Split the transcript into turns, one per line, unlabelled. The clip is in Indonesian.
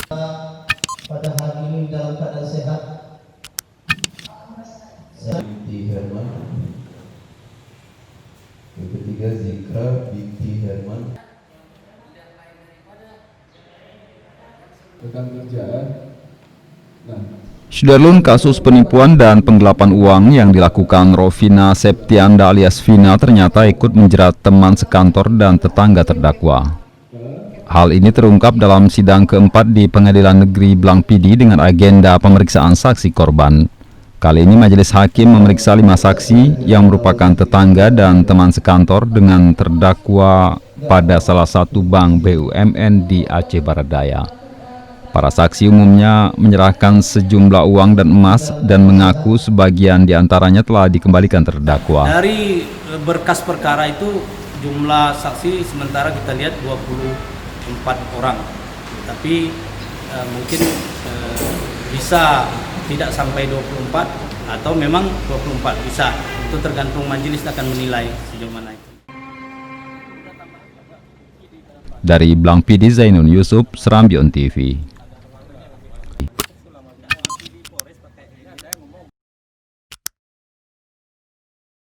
pada hari ini dalam keadaan sehat.
Binti Herman. Yang ketiga Zikra binti Herman. Rekan kerja. Nah,
Sudarlun, kasus penipuan dan penggelapan uang yang dilakukan Rovina Septianda alias Vina ternyata ikut menjerat teman sekantor dan tetangga terdakwa. Hal ini terungkap dalam sidang keempat di Pengadilan Negeri Blangpidi dengan agenda pemeriksaan saksi korban. Kali ini majelis hakim memeriksa 5 saksi yang merupakan tetangga dan teman sekantor dengan terdakwa pada salah satu bank BUMN di Aceh Barat Daya. Para saksi umumnya menyerahkan sejumlah uang dan emas dan mengaku sebagian diantaranya telah dikembalikan terdakwa.
Dari berkas perkara itu jumlah saksi sementara kita lihat 24 orang, tapi mungkin bisa tidak sampai 24 atau memang 24 bisa. Itu tergantung majelis akan menilai sejauh mana itu.
Dari Blangpidi, Zainun Yusuf, Serambi On TV.